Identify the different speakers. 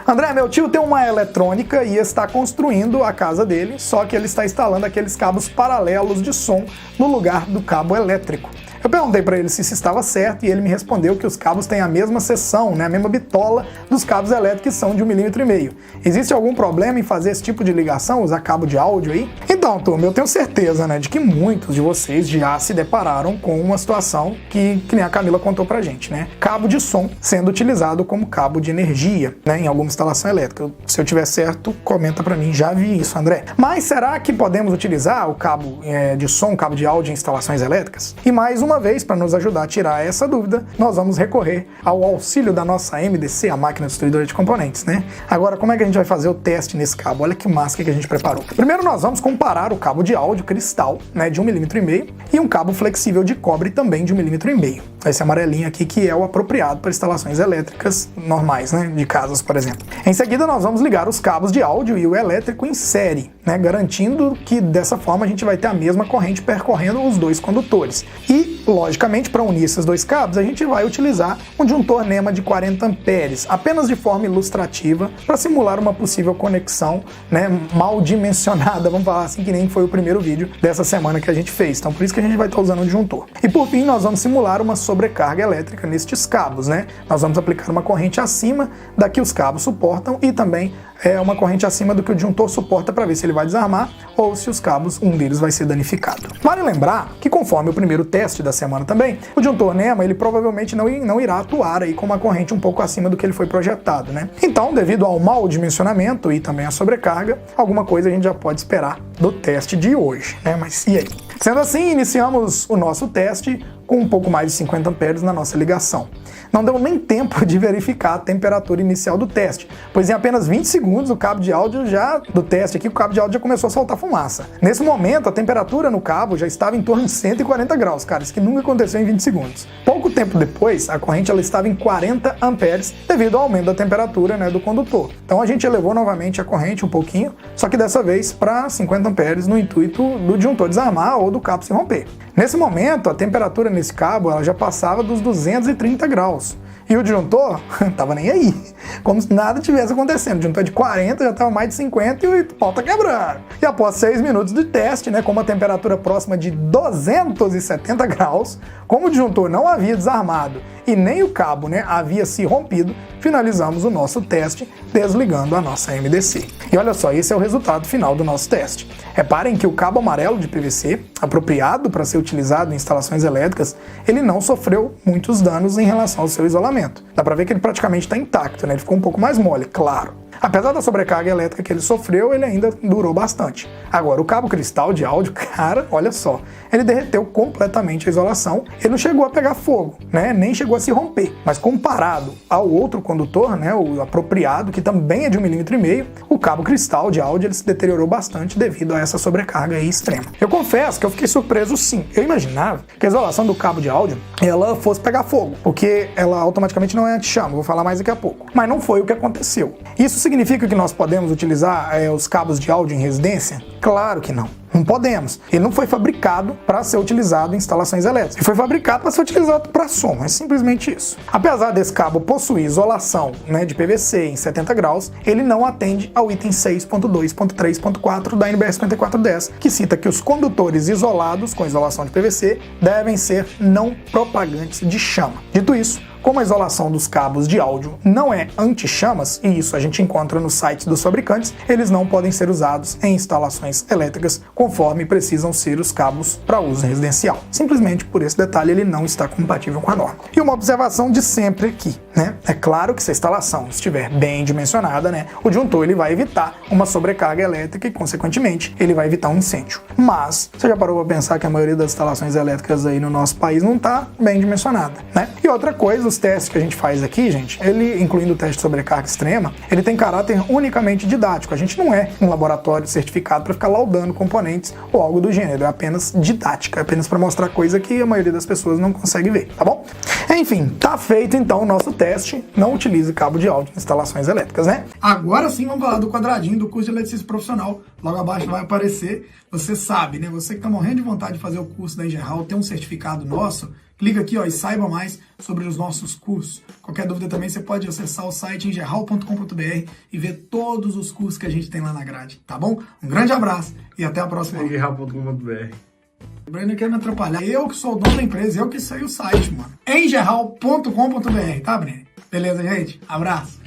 Speaker 1: André, meu tio tem uma eletrônica e está construindo a casa dele, só que ele está instalando aqueles cabos paralelos de som no lugar do cabo elétrico. Eu perguntei para ele se isso estava certo e ele me respondeu que os cabos têm a mesma seção, né, a mesma bitola dos cabos elétricos, que são de 1,5 mm. Existe algum problema em fazer esse tipo de ligação, usar cabo de áudio aí? Então, turma, eu tenho certeza, né, de que muitos de vocês já se depararam com uma situação que nem a Camila contou pra gente, né? Cabo de som sendo utilizado como cabo de energia, né, em alguma instalação elétrica. Se eu tiver certo, comenta pra mim, já vi isso, André. Mas será que podemos utilizar o cabo de som, cabo de áudio em instalações elétricas? E mais uma vez, para nos ajudar a tirar essa dúvida, nós vamos recorrer ao auxílio da nossa MDC, a máquina destruidora de componentes, né? Agora, como é que a gente vai fazer o teste nesse cabo? Olha que massa que a gente preparou. Primeiro, nós vamos comparar o cabo de áudio cristal, né, de 1,5 mm e um cabo flexível de cobre também de 1,5 mm. Esse amarelinho aqui que é o apropriado para instalações elétricas normais, né, de casas, por exemplo. Em seguida, nós vamos ligar os cabos de áudio e o elétrico em série, né, garantindo que dessa forma a gente vai ter a mesma corrente percorrendo os dois condutores. E, logicamente, para unir esses dois cabos, a gente vai utilizar um disjuntor NEMA de 40 amperes, apenas de forma ilustrativa, para simular uma possível conexão, né, mal dimensionada, vamos falar assim, que nem foi o primeiro vídeo dessa semana que a gente fez. Então, por isso que a gente vai estar usando um disjuntor. E, por fim, nós vamos simular uma sobrecarga elétrica nestes cabos, né? Nós vamos aplicar uma corrente acima da que os cabos suportam e também uma corrente acima do que o disjuntor suporta para ver se ele vai desarmar ou se os cabos, um deles vai ser danificado. Vale lembrar que, conforme o primeiro teste da semana também, o disjuntor NEMA, ele provavelmente não irá atuar aí com uma corrente um pouco acima do que ele foi projetado, né? Então, devido ao mau dimensionamento e também à sobrecarga, alguma coisa a gente já pode esperar do teste de hoje, né? Mas e aí? Sendo assim, iniciamos o nosso teste com um pouco mais de 50 amperes na nossa ligação. Não deu nem tempo de verificar a temperatura inicial do teste, pois em apenas 20 segundos o cabo de áudio do teste aqui, o cabo de áudio já começou a soltar fumaça. Nesse momento, a temperatura no cabo já estava em torno de 140 graus, cara, isso que nunca aconteceu em 20 segundos. Pouco tempo depois, a corrente ela estava em 40 amperes devido ao aumento da temperatura, né, do condutor. Então a gente elevou novamente a corrente um pouquinho, só que dessa vez para 50 amperes no intuito do disjuntor desarmar ou do cabo se romper. Nesse momento, a temperatura nesse cabo ela já passava dos 230 graus. E o disjuntor tava nem aí, como se nada tivesse acontecendo. O disjuntor de 40 já estava mais de 50 e o pau tá quebrando. E após 6 minutos de teste, né, com uma temperatura próxima de 270 graus, como o disjuntor não havia desarmado e nem o cabo, né, havia se rompido, finalizamos o nosso teste desligando a nossa MDC. E olha só, esse é o resultado final do nosso teste. Reparem que o cabo amarelo de PVC, apropriado para ser utilizado em instalações elétricas, ele não sofreu muitos danos em relação ao seu isolamento. Dá para ver que ele praticamente está intacto, né? Ele ficou um pouco mais mole, claro. Apesar da sobrecarga elétrica que ele sofreu, ele ainda durou bastante. Agora, o cabo cristal de áudio, cara, olha só, ele derreteu completamente a isolação, ele não chegou a pegar fogo, né, nem chegou a se romper. Mas comparado ao outro condutor, né, o apropriado, que também é de 1,5 mm, o cabo cristal de áudio ele se deteriorou bastante devido a essa sobrecarga aí extrema. Eu confesso que eu fiquei surpreso sim. Eu imaginava que a isolação do cabo de áudio, ela fosse pegar fogo, porque ela automaticamente não é anti-chama, vou falar mais daqui a pouco. Mas não foi o que aconteceu. Isso significa que nós podemos utilizar os cabos de áudio em residência? Claro que não. Não podemos. Ele não foi fabricado para ser utilizado em instalações elétricas. Ele foi fabricado para ser utilizado para som. É simplesmente isso. Apesar desse cabo possuir isolação, né, de PVC em 70 graus, ele não atende ao item 6.2.3.4 da NBR 5410, que cita que os condutores isolados com isolação de PVC devem ser não propagantes de chama. Dito isso, como a isolação dos cabos de áudio não é anti-chamas, e isso a gente encontra nos sites dos fabricantes, eles não podem ser usados em instalações elétricas conforme precisam ser os cabos para uso residencial. Simplesmente por esse detalhe ele não está compatível com a norma. E uma observação de sempre aqui, né? É claro que se a instalação estiver bem dimensionada, né, o disjuntor ele vai evitar uma sobrecarga elétrica e, consequentemente, ele vai evitar um incêndio. Mas você já parou para pensar que a maioria das instalações elétricas aí no nosso país não está bem dimensionada, né? E outra coisa, os testes que a gente faz aqui, gente, ele, incluindo o teste de sobrecarga extrema, ele tem caráter unicamente didático. A gente não é um laboratório certificado para ficar laudando componentes ou algo do gênero. É apenas didática, é apenas para mostrar coisa que a maioria das pessoas não consegue ver, tá bom? Enfim, tá feito então o nosso teste. Não utilize cabo de áudio em instalações elétricas, né? Agora sim vamos falar do quadradinho do curso de eletricista profissional. Logo abaixo vai aparecer. Você sabe, né? Você que tá morrendo de vontade de fazer o curso da Engeral, tem um certificado nosso, Clica aqui, ó, e saiba mais sobre os nossos cursos. Qualquer dúvida também você pode acessar o site engerral.com.br e ver todos os cursos que a gente tem lá na grade, tá bom? Um grande abraço e até a próxima.
Speaker 2: Engerral.com.br.
Speaker 1: O Breno quer me atrapalhar. Eu que sou o dono da empresa, eu que sei o site, mano. Engerral.com.br, tá, Breno? Beleza, gente? Abraço.